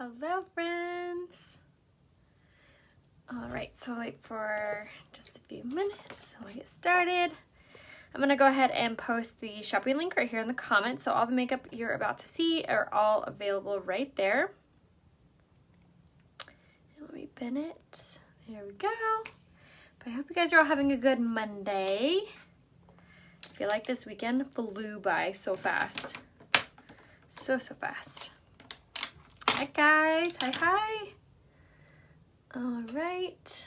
Hello, friends. All right, so wait for just a few minutes and we'll get started. I'm going to go ahead and post the shopping link right here in the comments. So all the makeup you're about to see are all available right there. And let me pin it. There we go. But I hope you guys are all having a good Monday. I feel like this weekend flew by so fast. So fast. Hi, guys. Hi. All right.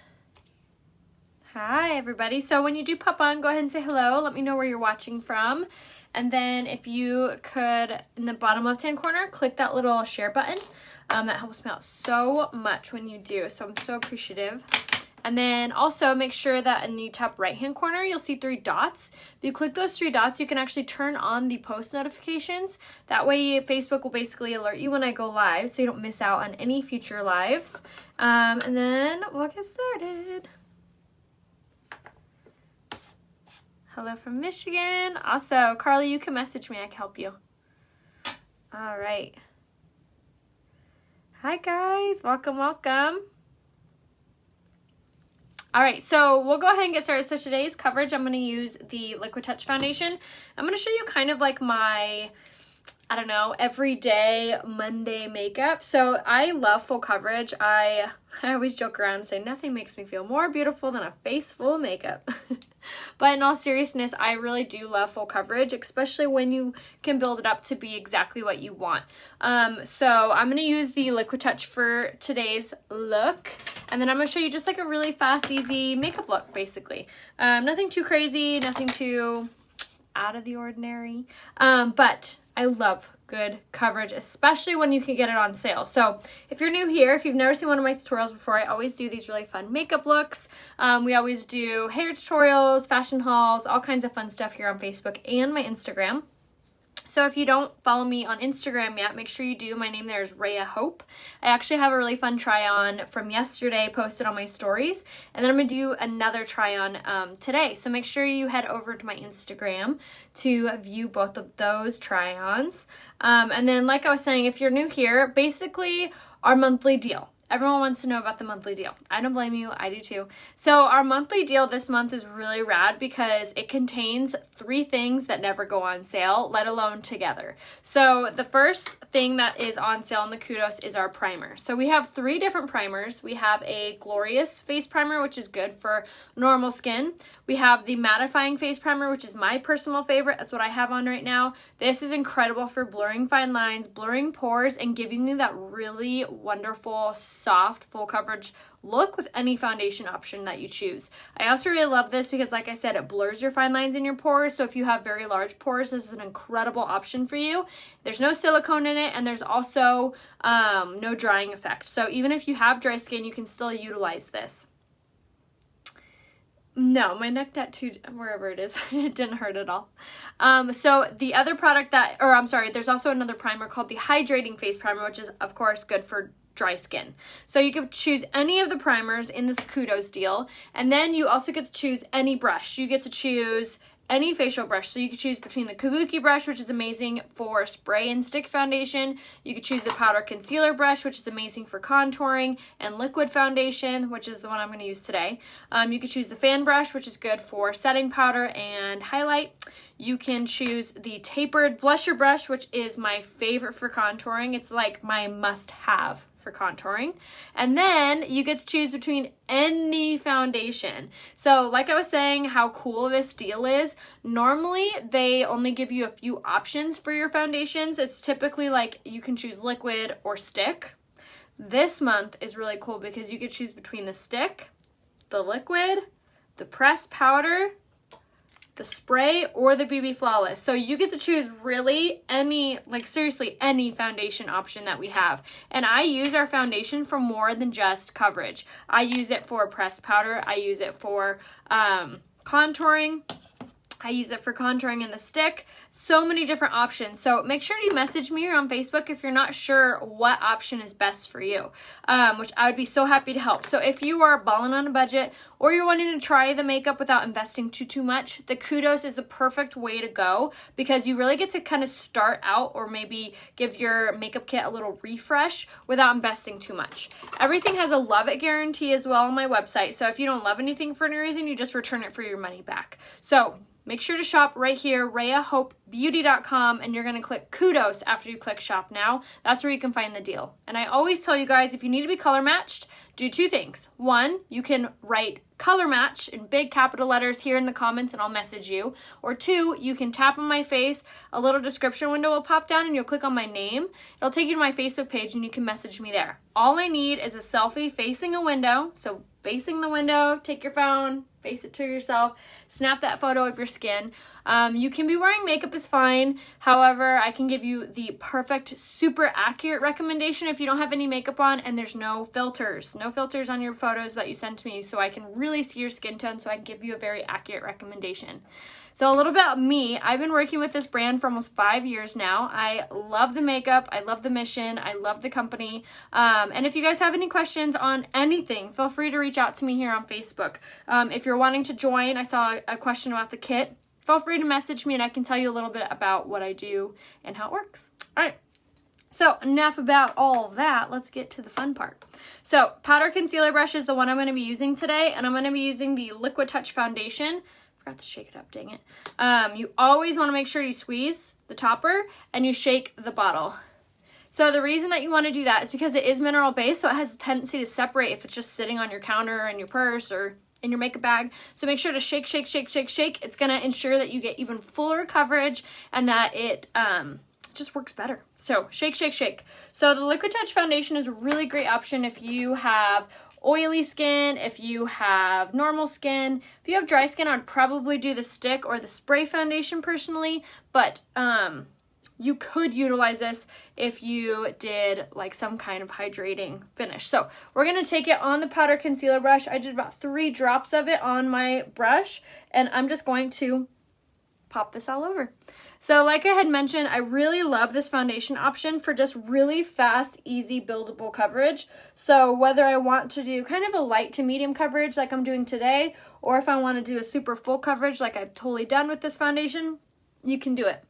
Hi, everybody. So when you do pop on, go ahead and say hello. Let me know where you're watching from. And then if you could, in the bottom left-hand corner, click that little share button. That helps me out so much when you do. So I'm so appreciative. And then also make sure that in the top right-hand corner, you'll see 3 dots. If you click those 3 dots, you can actually turn on the post notifications. That way, Facebook will basically alert you when I go live, so you don't miss out on any future lives. And then we'll get started. Hello from Michigan. Also, Carly, you can message me. I can help you. All right. Hi, guys. Welcome, welcome. All right, so we'll go ahead and get started. So today's coverage, I'm going to use the Liquid Touch foundation. I'm going to show you kind of like my, I don't know, everyday Monday makeup. So I love full coverage. I always joke around and say nothing makes me feel more beautiful than a face full of makeup. But in all seriousness, I really do love full coverage, especially when you can build it up to be exactly what you want. So I'm going to use the Liquid Touch for today's look. And then I'm going to show you just like a really fast, easy makeup look, basically. Nothing too crazy, nothing too out of the ordinary. But I love good coverage, especially when you can get it on sale. So if you're new here, if you've never seen one of my tutorials before, I always do these really fun makeup looks. We always do hair tutorials, fashion hauls, all kinds of fun stuff here on Facebook and my Instagram. So if you don't follow me on Instagram yet, make sure you do. My name there is Rhea Hope. I actually have a really fun try-on from yesterday posted on my stories. And then I'm going to do another try-on today. So make sure you head over to my Instagram to view both of those try-ons. And then like I was saying, if you're new here, basically our monthly deal. Everyone wants to know about the monthly deal. I don't blame you. I do too. So our monthly deal this month is really rad because it contains 3 things that never go on sale, let alone together. So the first thing that is on sale in the Kudos is our primer. So we have 3 different primers. We have a Glorious face primer, which is good for normal skin. We have the mattifying face primer, which is my personal favorite. That's what I have on right now. This is incredible for blurring fine lines, blurring pores, and giving you that really wonderful, soft, full coverage look with any foundation option that you choose. I also really love this because, like I said, it blurs your fine lines in your pores. So if you have very large pores, this is an incredible option for you. There's no silicone in it, and there's also no drying effect. So even if you have dry skin, you can still utilize this. No, my neck tattoo, wherever it is, it didn't hurt at all. So the other product there's also another primer called the Hydrating Face Primer, which is, of course, good for dry skin. So you can choose any of the primers in this Kudos deal, and then you also get to choose any brush. You get to choose any facial brush. So you can choose between the Kabuki brush, which is amazing for spray and stick foundation. You could choose the powder concealer brush, which is amazing for contouring and liquid foundation, which is the one I'm going to use today. You could choose the fan brush, which is good for setting powder and highlight. You can choose the tapered blusher brush, which is my favorite for contouring. It's like my must-have for contouring. And then you get to choose between any foundation. So like I was saying, how cool this deal is. Normally, they only give you a few options for your foundations. It's typically like you can choose liquid or stick. This month is really cool because you could choose between the stick, the liquid, the pressed powder, the spray, or the BB Flawless. So you get to choose really any, like seriously, any foundation option that we have. And I use our foundation for more than just coverage. I use it for pressed powder. I use it for contouring. I use it for contouring in the stick. So many different options. So make sure you message me here on Facebook if you're not sure what option is best for you, which I would be so happy to help. So if you are balling on a budget or you're wanting to try the makeup without investing too much, the Kudos is the perfect way to go because you really get to kind of start out or maybe give your makeup kit a little refresh without investing too much. Everything has a love it guarantee as well on my website. So if you don't love anything for any reason, you just return it for your money back. So make sure to shop right here, RheaHopeBeauty.com, and you're going to click Kudos after you click Shop Now. That's where you can find the deal. And I always tell you guys, if you need to be color matched, do two things. One, you can write color match in big capital letters here in the comments and I'll message you. Or two, you can tap on my face, a little description window will pop down and you'll click on my name. It'll take you to my Facebook page and you can message me there. All I need is a selfie facing a window. So facing the window, take your phone, face it to yourself, snap that photo of your skin. You can be wearing makeup is fine. However, I can give you the perfect, super accurate recommendation if you don't have any makeup on and there's no filters. No filters on your photos that you send to me so I can really see your skin tone so I can give you a very accurate recommendation. So a little bit about me. I've been working with this brand for almost 5 years now. I love the makeup. I love the mission. I love the company. And if you guys have any questions on anything, feel free to reach out to me here on Facebook. If you're wanting to join, I saw a question about the kit. Feel free to message me and I can tell you a little bit about what I do and how it works. All right. So enough about all that. Let's get to the fun part. So powder concealer brush is the one I'm going to be using today, and I'm going to be using the Liquid Touch Foundation. Forgot to shake it up, dang it. You always want to make sure you squeeze the topper and you shake the bottle. So the reason that you want to do that is because it is mineral based, so it has a tendency to separate if it's just sitting on your counter in your purse or in your makeup bag. So make sure to shake, shake, shake, shake, shake. It's going to ensure that you get even fuller coverage and that it just works better. So shake, shake, shake. So the Liquid Touch Foundation is a really great option if you have oily skin, if you have normal skin. If you have dry skin, I'd probably do the stick or the spray foundation personally, but you could utilize this if you did like some kind of hydrating finish. So we're going to take it on the powder concealer brush. I did about 3 drops of it on my brush, and I'm just going to pop this all over. So like I had mentioned, I really love this foundation option for just really fast, easy, buildable coverage. So whether I want to do kind of a light to medium coverage like I'm doing today, or if I want to do a super full coverage like I've totally done with this foundation, you can do it.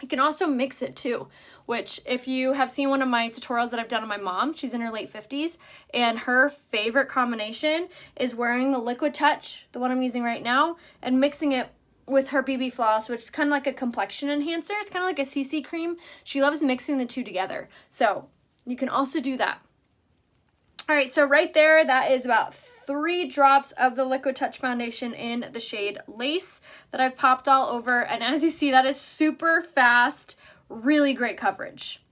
You can also mix it too, which if you have seen one of my tutorials that I've done on my mom, she's in her late 50s, and her favorite combination is wearing the Liquid Touch, the one I'm using right now, and mixing it with her BB Floss, which is kind of like a complexion enhancer. It's kind of like a CC cream. She loves mixing the two together. So you can also do that. All right, so right there, that is about 3 drops of the Liquid Touch Foundation in the shade Lace that I've popped all over. And as you see, that is super fast, really great coverage.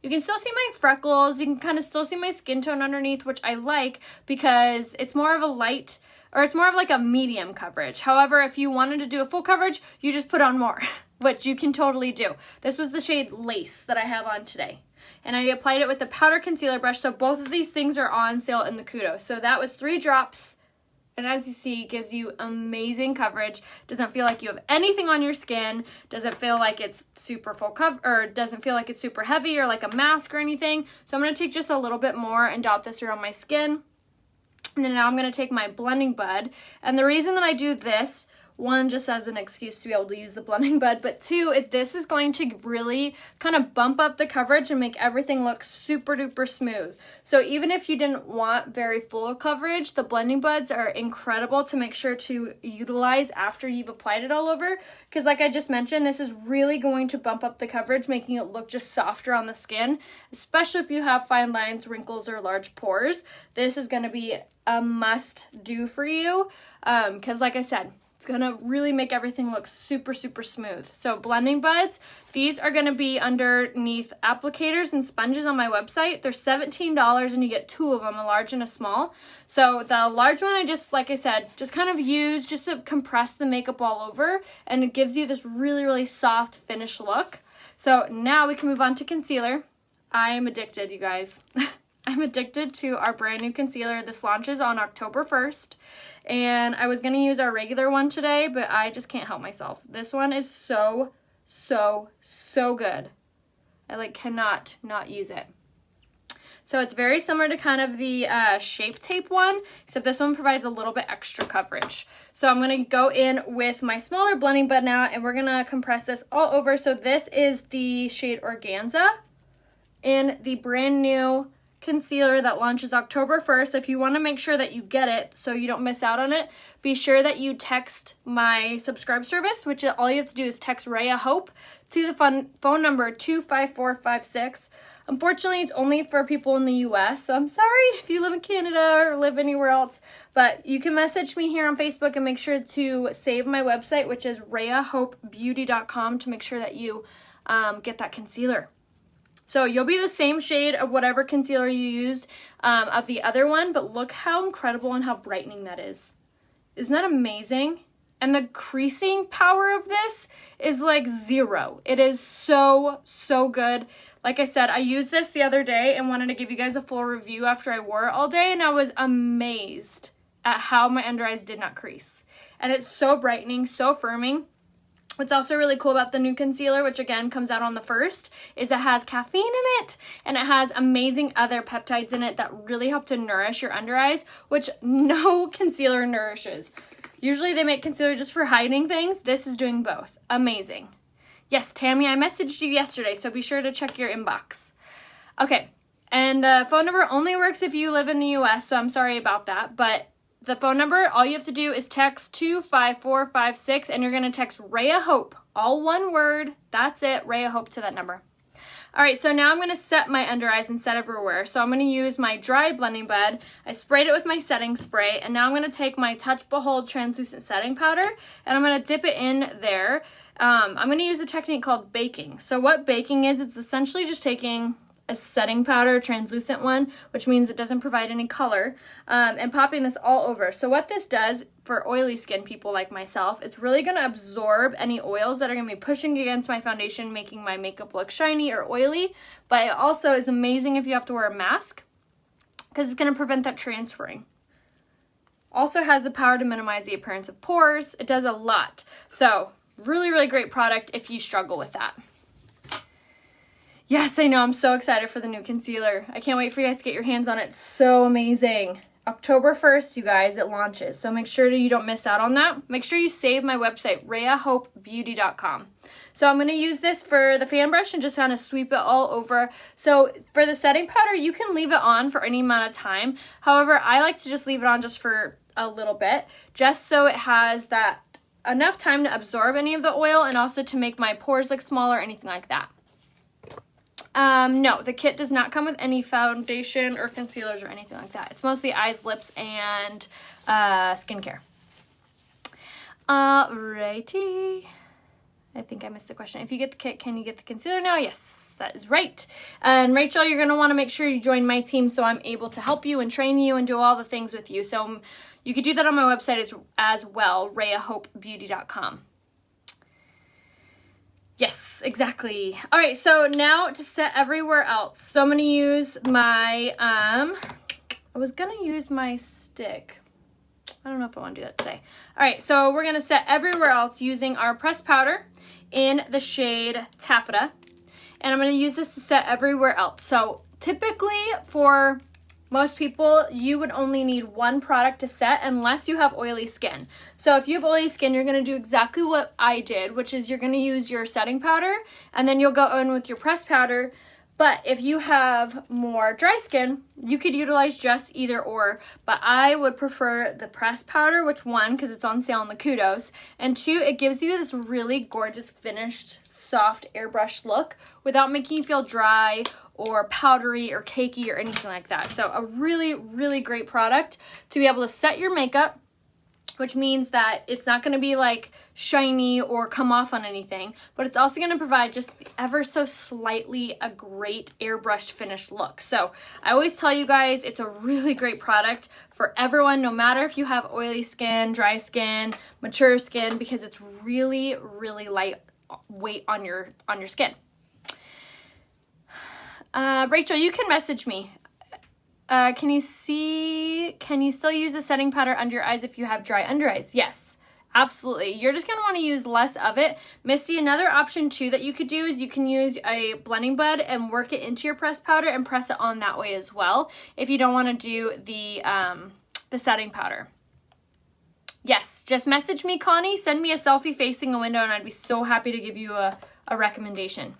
You can still see my freckles. You can kind of still see my skin tone underneath, which I like because it's more of a light, or it's more of like a medium coverage. However, if you wanted to do a full coverage, you just put on more, which you can totally do. This was the shade Lace that I have on today. And I applied it with the powder concealer brush, so both of these things are on sale in the Kudos. So that was 3 drops, and as you see, gives you amazing coverage. Doesn't feel like you have anything on your skin. Doesn't feel like it's super full cover, or doesn't feel like it's super heavy or like a mask or anything. So I'm going to take just a little bit more and dot this around my skin. And then now I'm going to take my blending bud. And the reason that I do this, 1, just as an excuse to be able to use the blending bud, but 2, this is going to really kind of bump up the coverage and make everything look super duper smooth. So even if you didn't want very full coverage, the blending buds are incredible to make sure to utilize after you've applied it all over, because like I just mentioned, this is really going to bump up the coverage, making it look just softer on the skin, especially if you have fine lines, wrinkles, or large pores. This is going to be a must do for you, because like I said, it's going to really make everything look super, super smooth. So blending buds, these are going to be underneath applicators and sponges on my website. They're $17 and you get 2 of them, a large and a small. So the large one I just, like I said, just kind of use just to compress the makeup all over, and it gives you this really, really soft finish look. So now we can move on to concealer. I am addicted, you guys. I'm addicted to our brand new concealer. This launches on October 1st, and I was going to use our regular one today, but I just can't help myself. This one is so, so, so good. I like cannot not use it. So it's very similar to kind of the Shape Tape one, except this one provides a little bit extra coverage. So I'm going to go in with my smaller blending bud now, and we're going to compress this all over. So this is the shade Organza in the brand new concealer that launches October 1st. If you want to make sure that you get it so you don't miss out on it, be sure that you text my subscribe service, which all you have to do is text Rhea Hope to the phone number 25456. Unfortunately, it's only for people in the US, so I'm sorry if you live in Canada or live anywhere else, but you can message me here on Facebook and make sure to save my website, which is rheahopebeauty.com, to make sure that you get that concealer. So you'll be the same shade of whatever concealer you used of the other one, but look how incredible and how brightening that is. Isn't that amazing? And the creasing power of this is like zero. It is so, so good. Like I said, I used this the other day and wanted to give you guys a full review after I wore it all day, and I was amazed at how my under eyes did not crease. And it's so brightening, so firming. What's also really cool about the new concealer, which again comes out on the 1st, is it has caffeine in it, and it has amazing other peptides in it that really help to nourish your under eyes, which no concealer nourishes. Usually they make concealer just for hiding things. This is doing both. Amazing. Yes, Tammy, I messaged you yesterday, so be sure to check your inbox. Okay, and the phone number only works if you live in the US, so I'm sorry about that, but the phone number, all you have to do is text 25456, and you're going to text Rhea Hope, all one word. That's it, Rhea Hope, to that number. All right, so now I'm going to set my under eyes and set everywhere. So I'm going to use my dry blending bud. I sprayed it with my setting spray, and now I'm going to take my Touch Behold translucent setting powder, and I'm going to dip it in there. I'm going to use a technique called baking. So what baking is, it's essentially just taking a setting powder, translucent one, which means it doesn't provide any color, and popping this all over. So what this does for oily skin people like myself, it's really going to absorb any oils that are going to be pushing against my foundation, making my makeup look shiny or oily, but it also is amazing if you have to wear a mask, because it's going to prevent that transferring. Also has the power to minimize the appearance of pores. It does a lot. So really, really great product if you struggle with that. Yes, I know. I'm so excited for the new concealer. I can't wait for you guys to get your hands on it. It's so amazing. October 1st, you guys, it launches. So make sure that you don't miss out on that. Make sure you save my website, rheahopebeauty.com. So I'm going to use this for the fan brush and just kind of sweep it all over. So for the setting powder, you can leave it on for any amount of time. However, I like to just leave it on just for a little bit, just so it has that enough time to absorb any of the oil and also to make my pores look smaller or anything like that. No, the kit does not come with any foundation or concealers or anything like that. It's mostly eyes, lips, and skincare. Alrighty. I think I missed a question. If you get the kit, can you get the concealer now? Yes, that is right. And Rachel, you're going to want to make sure you join my team so I'm able to help you and train you and do all the things with you. So you could do that on my website as well, rheahopebeauty.com. Yes, exactly. All right, so now to set everywhere else. So I'm going to use my, I was going to use my stick. I don't know if I want to do that today. All right, so we're going to set everywhere else using our pressed powder in the shade Taffeta. And I'm going to use this to set everywhere else. So typically for most people, you would only need one product to set unless you have oily skin. So if you have oily skin, you're going to do exactly what I did, which is you're going to use your setting powder and then you'll go in with your pressed powder. But if you have more dry skin, you could utilize just either or. But I would prefer the pressed powder, which one, because it's on sale in the Kudos, and two, it gives you this really gorgeous finished soft airbrush look without making you feel dry or powdery or cakey or anything like that. So a really, really great product to be able to set your makeup, which means that it's not going to be like shiny or come off on anything, but it's also going to provide just ever so slightly a great airbrushed finished look. So I always tell you guys it's a really great product for everyone, no matter if you have oily skin, dry skin, mature skin, because it's really, really lightweight on your skin. Rachel, you can message me. Can you still use a setting powder under your eyes if you have dry under eyes? Yes, absolutely. You're just going to want to use less of it. Misty, another option too that you could do is you can use a blending bud and work it into your pressed powder and press it on that way as well if you don't want to do the setting powder. Yes, just message me, Connie. Send me a selfie facing a window and I'd be so happy to give you a recommendation.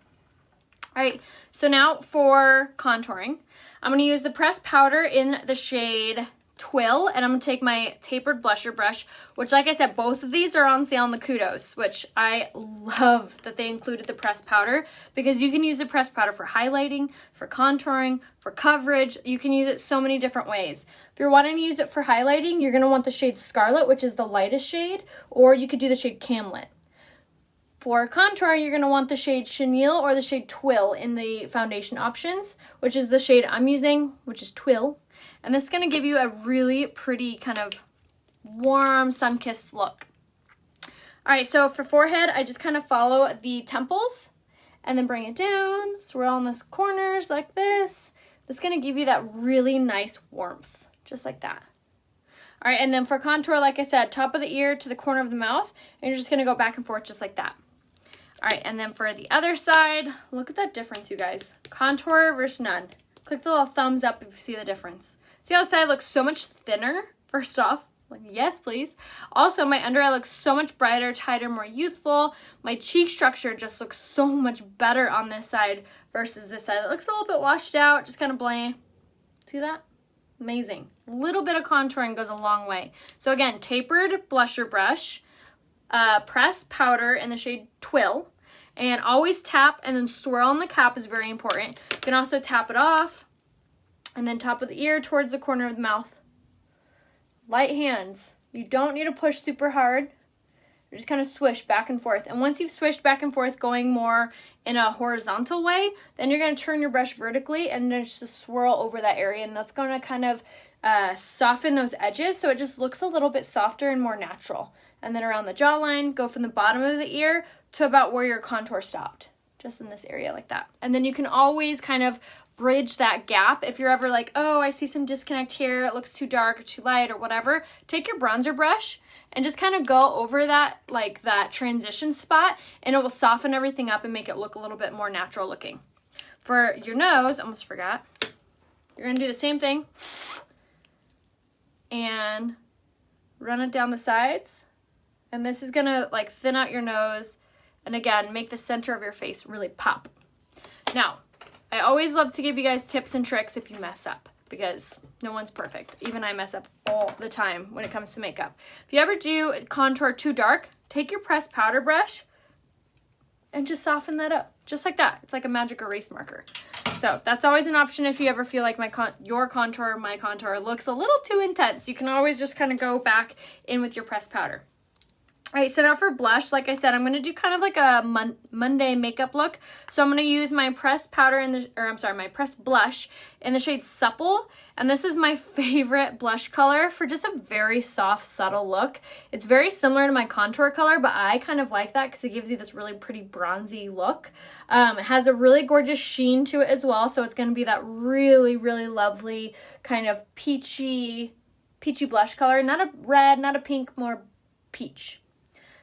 All right, so now for contouring, I'm going to use the pressed powder in the shade Twill, and I'm going to take my tapered blusher brush, which, like I said, both of these are on sale in the Kudos, which I love that they included the pressed powder, because you can use the pressed powder for highlighting, for contouring, for coverage. You can use it so many different ways. If you're wanting to use it for highlighting, you're going to want the shade Scarlet, which is the lightest shade, or you could do the shade Camlet. For contour, you're going to want the shade Chenille or the shade Twill in the foundation options, which is the shade I'm using, which is Twill. And this is going to give you a really pretty kind of warm sun-kissed look. All right, so for forehead, I just kind of follow the temples and then bring it down, swirl in the corners like this. This is going to give you that really nice warmth, just like that. All right, and then for contour, like I said, top of the ear to the corner of the mouth, and you're just going to go back and forth just like that. All right, and then for the other side, look at that difference, you guys. Contour versus none. Click the little thumbs up if you see the difference. See how the side looks so much thinner, first off? Like, yes, please. Also, my under eye looks so much brighter, tighter, more youthful. My cheek structure just looks so much better on this side versus this side. It looks a little bit washed out, just kind of bland. See that? Amazing. A little bit of contouring goes a long way. So again, tapered blusher brush, pressed powder in the shade Twill, and always tap and then swirl on the cap is very important. You can also tap it off and then top of the ear towards the corner of the mouth. Light hands. You don't need to push super hard. You just kind of swish back and forth. And once you've swished back and forth going more in a horizontal way, then you're going to turn your brush vertically and then just swirl over that area, and that's going to kind of soften those edges so it just looks a little bit softer and more natural. And then around the jawline, go from the bottom of the ear to about where your contour stopped, just in this area like that. And then you can always kind of bridge that gap if you're ever like, oh, I see some disconnect here, it looks too dark or too light or whatever. Take your bronzer brush and just kind of go over that, like that transition spot, and it will soften everything up and make it look a little bit more natural looking. For your nose, almost forgot, you're going to do the same thing and run it down the sides. And this is going to like thin out your nose and again, make the center of your face really pop. Now, I always love to give you guys tips and tricks if you mess up, because no one's perfect. Even I mess up all the time when it comes to makeup. If you ever do contour too dark, take your pressed powder brush and just soften that up. Just like that. It's like a magic erase marker. So that's always an option if you ever feel like my contour looks a little too intense. You can always just kind of go back in with your pressed powder. All right, so now for blush, like I said, I'm going to do kind of like a Monday makeup look. So I'm going to use my pressed powder my pressed blush in the shade Supple. And this is my favorite blush color for just a very soft, subtle look. It's very similar to my contour color, but I kind of like that because it gives you this really pretty bronzy look. It has a really gorgeous sheen to it as well. So it's going to be that really, really lovely kind of peachy blush color. Not a red, not a pink, more peach.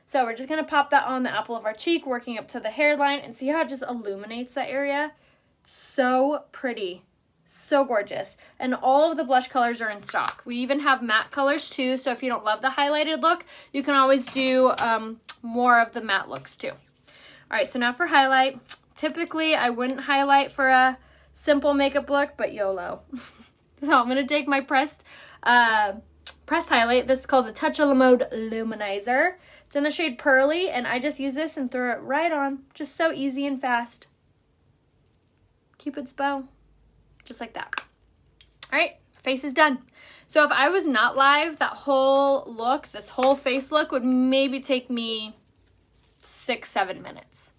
So we're just going to pop that on the apple of our cheek, working up to the hairline, and see how it just illuminates that area? So pretty. So gorgeous. And all of the blush colors are in stock. We even have matte colors too, so if you don't love the highlighted look, you can always do more of the matte looks too. All right, so now for highlight. Typically, I wouldn't highlight for a simple makeup look, but YOLO. So I'm going to take my pressed highlight. This is called the Touch of La Mode Luminizer. It's in the shade Pearly, and I just use this and throw it right on. Just so easy and fast. Cupid's bow. Just like that. All right, face is done. So if I was not live, that whole look, this whole face look would maybe take me 6-7 minutes.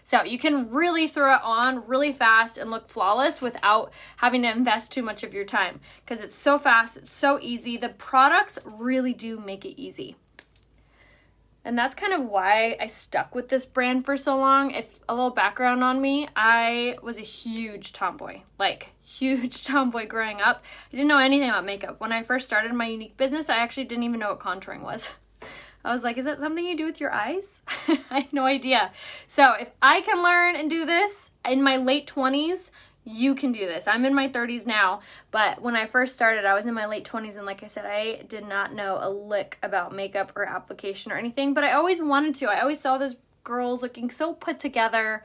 So you can really throw it on really fast and look flawless without having to invest too much of your time, because it's so fast, it's so easy. The products really do make it easy. And that's kind of why I stuck with this brand for so long. If a little background on me, I was a huge tomboy, like huge tomboy growing up. I didn't know anything about makeup. When I first started my Younique business, I actually didn't even know what contouring was. I was like, is that something you do with your eyes? I had no idea. So if I can learn and do this in my late 20s, you can do this. I'm in my 30s now, but when I first started, I was in my late 20s, and like I said, I did not know a lick about makeup or application or anything, but I always wanted to. I always saw those girls looking so put together,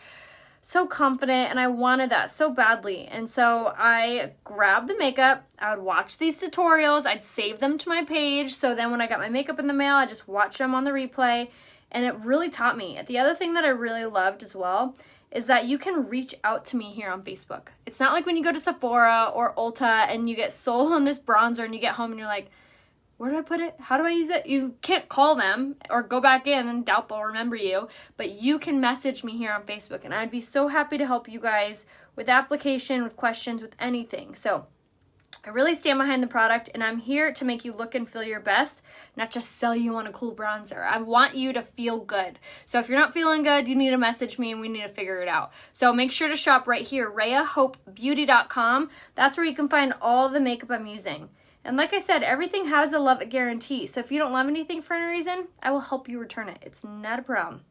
so confident, and I wanted that so badly. And so I grabbed the makeup, I would watch these tutorials, I'd save them to my page, so then when I got my makeup in the mail, I just watched them on the replay, and it really taught me. The other thing that I really loved as well is that you can reach out to me here on Facebook. It's not like when you go to Sephora or Ulta and you get sold on this bronzer and you get home and you're like, where do I put it? How do I use it? You can't call them or go back in and doubt they'll remember you, but you can message me here on Facebook, and I'd be so happy to help you guys with application, with questions, with anything. So I really stand behind the product, and I'm here to make you look and feel your best, not just sell you on a cool bronzer. I want you to feel good. So if you're not feeling good, you need to message me and we need to figure it out. So make sure to shop right here, RheaHopeBeauty.com. That's where you can find all the makeup I'm using. And like I said, everything has a love it guarantee. So if you don't love anything for any reason, I will help you return it. It's not a problem.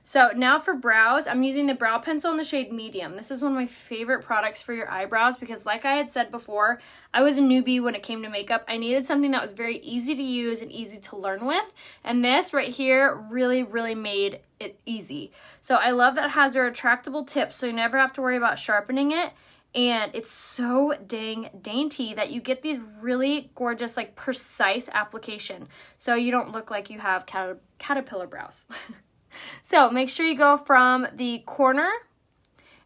So now for brows, I'm using the brow pencil in the shade medium. This is one of my favorite products for your eyebrows because like I had said before, I was a newbie when it came to makeup. I needed something that was very easy to use and easy to learn with. And this right here really, really made it easy. So I love that it has a retractable tip so you never have to worry about sharpening it. And it's so dang dainty that you get these really gorgeous, like precise application. So you don't look like you have caterpillar brows. So make sure you go from the corner,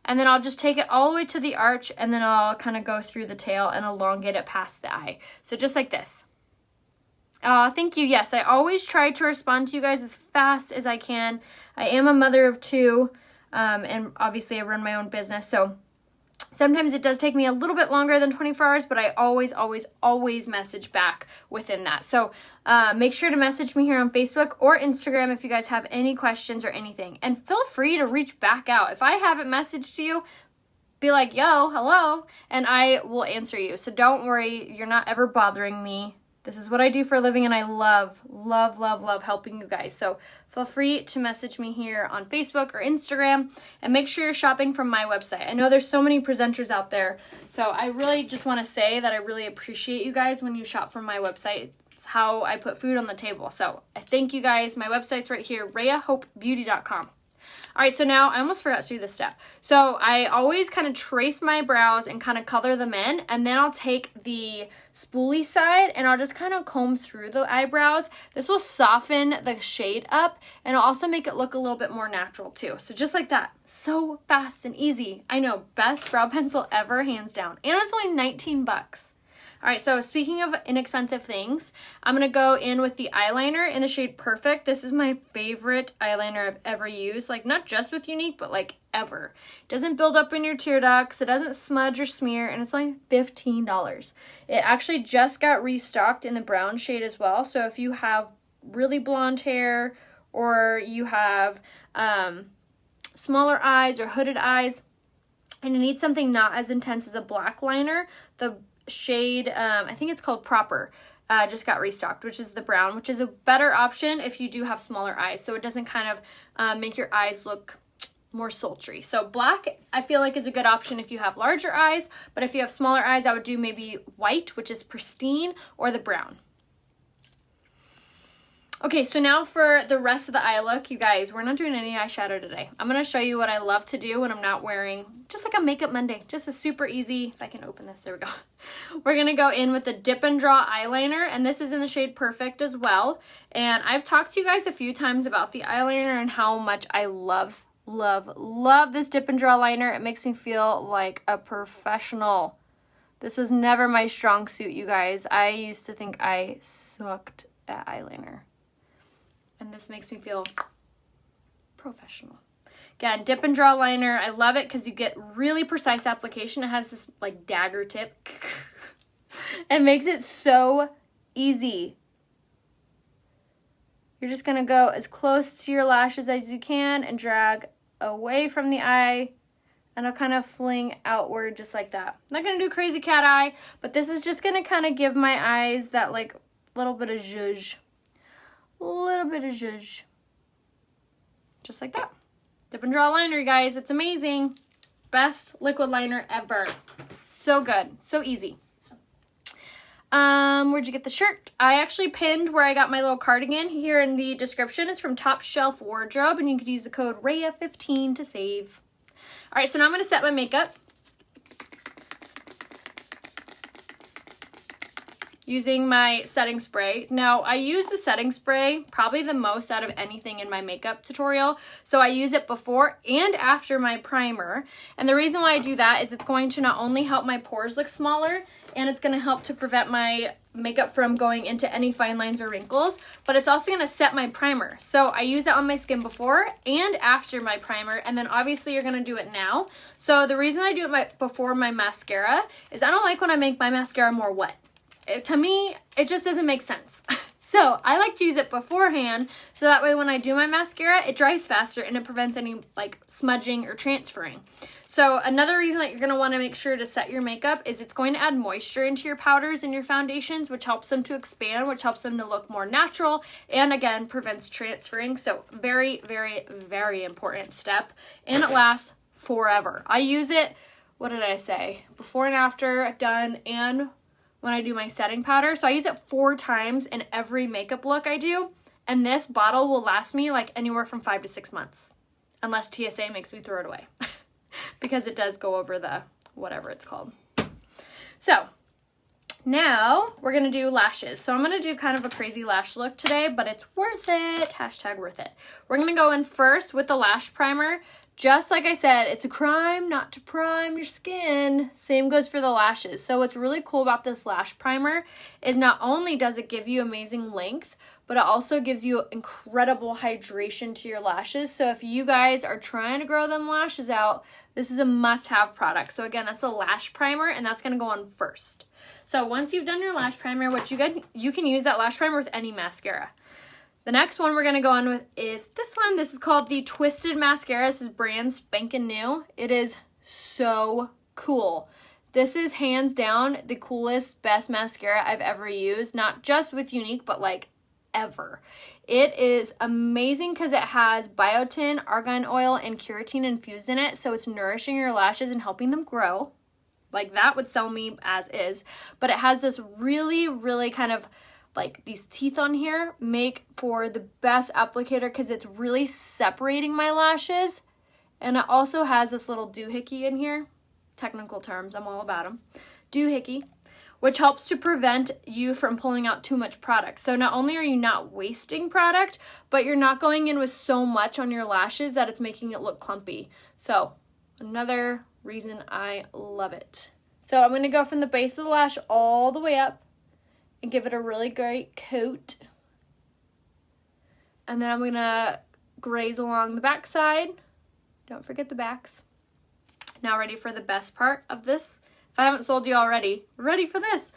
and then I'll just take it all the way to the arch, and then I'll kind of go through the tail and elongate it past the eye. So just like this. Thank you. Yes, I always try to respond to you guys as fast as I can. I am a mother of two, and obviously I run my own business, so sometimes it does take me a little bit longer than 24 hours, but I always message back within that. So make sure to message me here on Facebook or Instagram if you guys have any questions or anything. And feel free to reach back out. If I haven't messaged you, be like, yo, hello, and I will answer you. So don't worry, you're not ever bothering me. This is what I do for a living, and I love helping you guys. So feel free to message me here on Facebook or Instagram, and make sure you're shopping from my website. I know there's so many presenters out there, so I really just want to say that I really appreciate you guys when you shop from my website. It's how I put food on the table. So I thank you guys. My website's right here, RheaHopeBeauty.com. All right, so now I almost forgot to do this step. So I always kind of trace my brows and kind of color them in, and then I'll take the spoolie side and I'll just kind of comb through the eyebrows. This will soften the shade up, and it'll also make it look a little bit more natural too. So just like that, so fast and easy. I know, best brow pencil ever, hands down. And it's only 19 bucks. All right, so speaking of inexpensive things, I'm going to go in with the eyeliner in the shade Perfect. This is my favorite eyeliner I've ever used, like not just with Younique, but like ever. It doesn't build up in your tear ducts, it doesn't smudge or smear, and it's only $15. It actually just got restocked in the brown shade as well, so if you have really blonde hair or you have smaller eyes or hooded eyes and you need something not as intense as a black liner, the shade, I think it's called Proper, just got restocked, which is the brown, which is a better option if you do have smaller eyes, so it doesn't kind of make your eyes look more sultry. So black, I feel like, is a good option if you have larger eyes, but if you have smaller eyes, I would do maybe white, which is pristine, or the brown. Okay, so now for the rest of the eye look, you guys, we're not doing any eyeshadow today. I'm going to show you what I love to do when I'm not wearing, just like a Makeup Monday, just a super easy, if I can open this, there we go. We're going to go in with the Dip and Draw eyeliner, and this is in the shade Perfect as well. And I've talked to you guys a few times about the eyeliner and how much I love this Dip and Draw liner. It makes me feel like a professional. This was never my strong suit, you guys. I used to think I sucked at eyeliner. And this makes me feel professional. Again, Dip and Draw liner. I love it because you get really precise application. It has this like dagger tip. It makes it so easy. you're just going to go as close to your lashes as you can and drag away from the eye, and I'll kind of fling outward just like that. I'm not going to do crazy cat eye, but this is just going to kind of give my eyes that like little bit of zhuzh. Little bit of zhuzh. Just like that. Dip and Draw liner, you guys. It's amazing. Best liquid liner ever. So good. So easy. Where'd you get the shirt? I actually pinned where I got my little cardigan here in the description. It's from Top Shelf Wardrobe, and you could use the code RAYA15 to save. All right, so now I'm going to set my makeup using my setting spray. Now, I use the setting spray probably the most out of anything in my makeup tutorial. So I use it before and after my primer. And the reason why I do that is it's going to not only help my pores look smaller, and it's going to help to prevent my makeup from going into any fine lines or wrinkles, but it's also going to set my primer. So I use it on my skin before and after my primer, and then obviously you're going to do it now. So the reason I do it before my mascara is I don't like when I make my mascara more wet. To me, it just doesn't make sense. So I like to use it beforehand, so that way when I do my mascara, it dries faster and it prevents any like smudging or transferring. So another reason that you're going to want to make sure to set your makeup is it's going to add moisture into your powders and your foundations, which helps them to expand, which helps them to look more natural, and again, prevents transferring. So very, very, very important step, and it lasts forever. I use it, what did I say? Before and after done, and when I do my setting powder. So I use it 4 times in every makeup look I do. And this bottle will last me like anywhere from 5 to 6 months. Unless TSA makes me throw it away. Because it does go over the whatever it's called. So now we're going to do lashes. So I'm going to do kind of a crazy lash look today, but it's worth it. Hashtag worth it. We're going to go in first with the lash primer. Just like I said, it's a crime not to prime your skin. Same goes for the lashes. So what's really cool about this lash primer is not only does it give you amazing length, but it also gives you incredible hydration to your lashes. So if you guys are trying to grow them lashes out, this is a must-have product. So again, that's a lash primer, and that's going to go on first. So once you've done your lash primer, you can use that lash primer with any mascara. The next one we're going to go on with is this one. This is called the Twisted Mascara. This is brand spanking new. It is so cool. This is hands down the coolest, best mascara I've ever used. Not just with Younique, but like ever. It is amazing because it has biotin, argan oil, and keratin infused in it. So it's nourishing your lashes and helping them grow. Like that would sell me as is. But it has this really, really kind of like these teeth on here make for the best applicator because it's really separating my lashes. And it also has this little doohickey in here. Technical terms, I'm all about them. Doohickey, which helps to prevent you from pulling out too much product. So not only are you not wasting product, but you're not going in with so much on your lashes that it's making it look clumpy. So another reason I love it. So I'm going to go from the base of the lash all the way up and give it a really great coat. And then I'm going to graze along the back side. Don't forget the backs. Now ready for the best part of this. If I haven't sold you already, ready for this.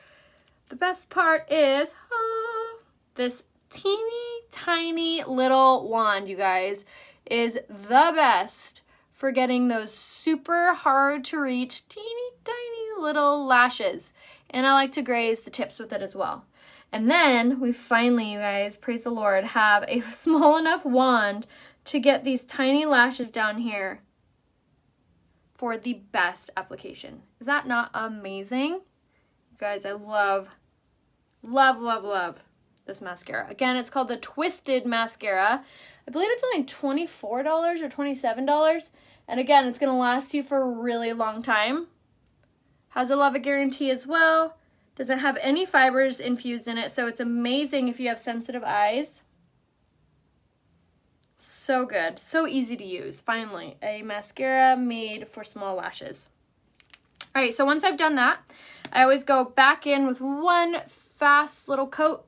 The best part is this teeny tiny little wand, you guys, is the best for getting those super hard to reach teeny tiny little lashes. And I like to graze the tips with it as well. And then we finally, you guys, praise the Lord, have a small enough wand to get these tiny lashes down here for the best application. Is that not amazing? You guys, I love, love, love, love this mascara. Again, it's called the Twisted Mascara. I believe it's only $24 or $27. And again, it's going to last you for a really long time. Has a love it guarantee as well. Doesn't have any fibers infused in it, so it's amazing if you have sensitive eyes. So good. So easy to use. Finally, a mascara made for small lashes. All right, so once I've done that, I always go back in with one fast little coat.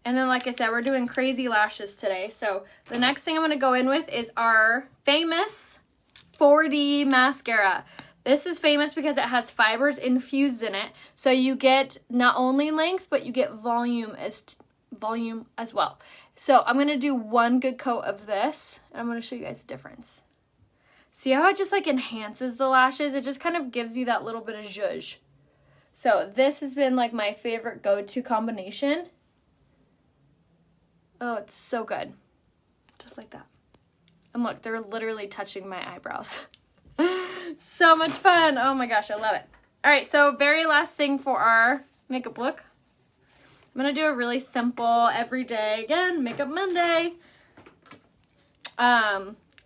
And then, like I said, we're doing crazy lashes today. So the next thing I'm going to go in with is our famous 4D mascara. This is famous because it has fibers infused in it. So you get not only length, but you get volume as well. So I'm going to do one good coat of this, and I'm going to show you guys the difference. See how it just like enhances the lashes? It just kind of gives you that little bit of zhuzh. So this has been like my favorite go-to combination. Oh, it's so good. Just like that. And look, they're literally touching my eyebrows. So much fun. Oh my gosh, I love it. All right, so very last thing for our makeup look. I'm going to do a really simple, everyday, again, Makeup Monday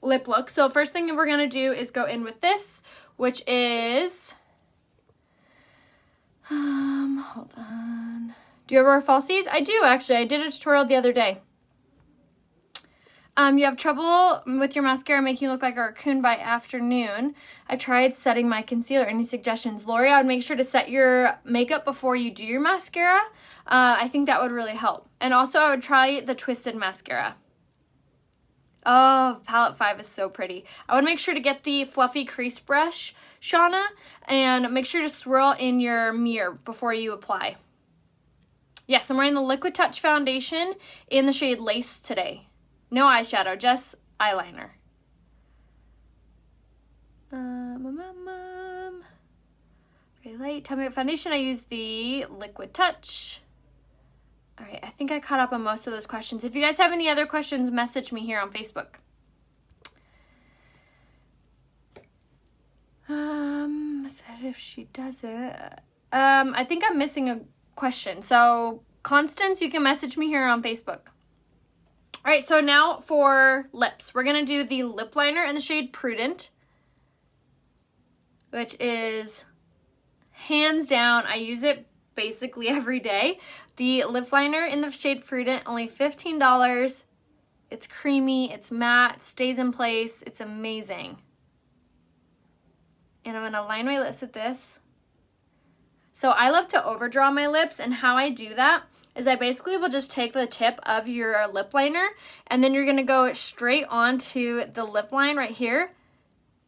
lip look. So first thing we're going to do is go in with this, which is, hold on. Do you ever wear falsies? I do, actually. I did a tutorial the other day. You have trouble with your mascara making you look like a raccoon by afternoon. I tried setting my concealer. Any suggestions? Lori, I would make sure to set your makeup before you do your mascara. I think that would really help. And also I would try the Twisted mascara. Oh, palette 5 is so pretty. I would make sure to get the fluffy crease brush, Shauna, and make sure to swirl in your mirror before you apply. Yes, I'm wearing the Liquid Touch foundation in the shade Lace today. No eyeshadow, just eyeliner. Very light. Tell me what foundation. I use the Liquid Touch. All right, I think I caught up on most of those questions. If you guys have any other questions, message me here on Facebook. If she doesn't, I think I'm missing a question. So Constance, you can message me here on Facebook. All right, so now for lips. We're going to do the lip liner in the shade Prudent, which is hands down, I use it basically every day. The lip liner in the shade Prudent, only $15. It's creamy, it's matte, stays in place, it's amazing. And I'm going to line my lips with this. So I love to overdraw my lips, and how I do that is I basically will just take the tip of your lip liner, and then you're going to go straight onto the lip line right here,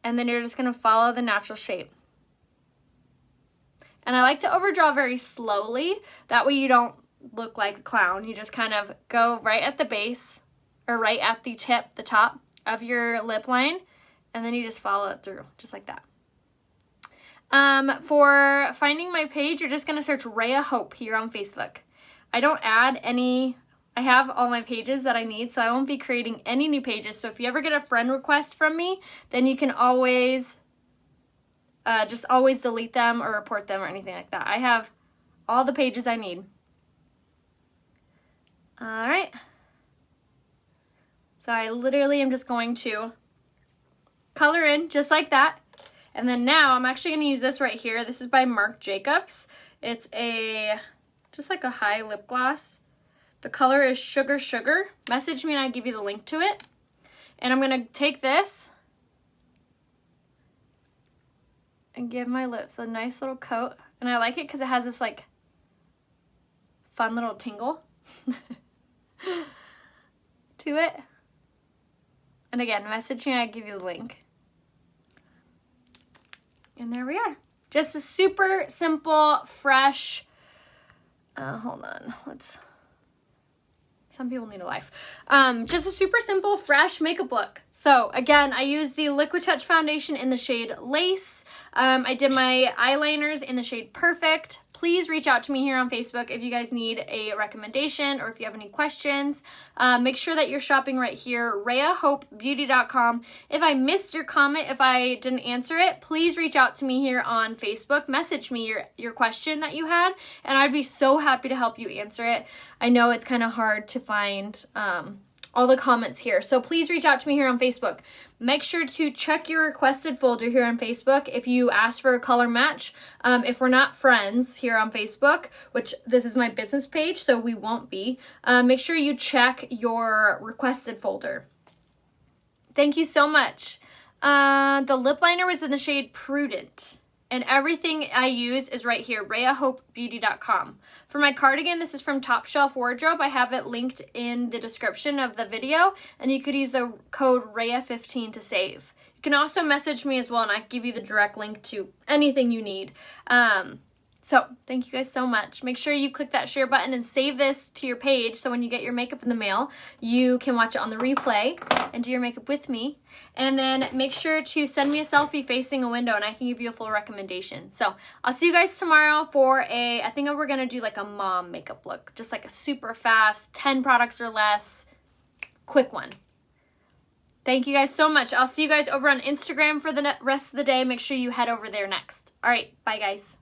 and then you're just going to follow the natural shape. And I like to overdraw very slowly. That way you don't look like a clown. You just kind of go right at the base, or right at the tip, the top of your lip line, and then you just follow it through, just like that. For finding my page, you're just going to search Rhea Hope here on Facebook. I don't add any, I have all my pages that I need, so I won't be creating any new pages. So if you ever get a friend request from me, then you can always, just always delete them or report them or anything like that. I have all the pages I need. All right. So I literally am just going to color in just like that. And then now I'm actually going to use this right here. This is by Marc Jacobs. It's just like a high lip gloss. The color is Sugar Sugar. Message me and I'll give you the link to it. And I'm going to take this and give my lips a nice little coat. And I like it because it has this like fun little tingle to it. And again, message me and I'll give you the link. And there we are. Just a super simple, fresh, hold on, some people need a life. Just a super simple, fresh makeup look. So again, I used the Liquid Touch foundation in the shade Lace. I did my eyeliners in the shade Perfect. Please reach out to me here on Facebook if you guys need a recommendation or if you have any questions. Make sure that you're shopping right here, RheaHopeBeauty.com. If I missed your comment, if I didn't answer it, please reach out to me here on Facebook. Message me your question that you had, and I'd be so happy to help you answer it. I know it's kind of hard to find all the comments here. So please reach out to me here on Facebook. Make sure to check your requested folder here on Facebook if you ask for a color match. If we're not friends here on Facebook, which this is my business page, so we won't be, make sure you check your requested folder. Thank you so much. The lip liner was in the shade Prudent. And everything I use is right here, RheaHopeBeauty.com. For my cardigan, this is from Top Shelf Wardrobe. I have it linked in the description of the video, and you could use the code RHEA15 to save. You can also message me as well, and I can give you the direct link to anything you need. So thank you guys so much. Make sure you click that share button and save this to your page so when you get your makeup in the mail, you can watch it on the replay and do your makeup with me. And then make sure to send me a selfie facing a window and I can give you a full recommendation. So I'll see you guys tomorrow for I think we're going to do like a mom makeup look. Just like a super fast, 10 products or less, quick one. Thank you guys so much. I'll see you guys over on Instagram for the rest of the day. Make sure you head over there next. All right, bye guys.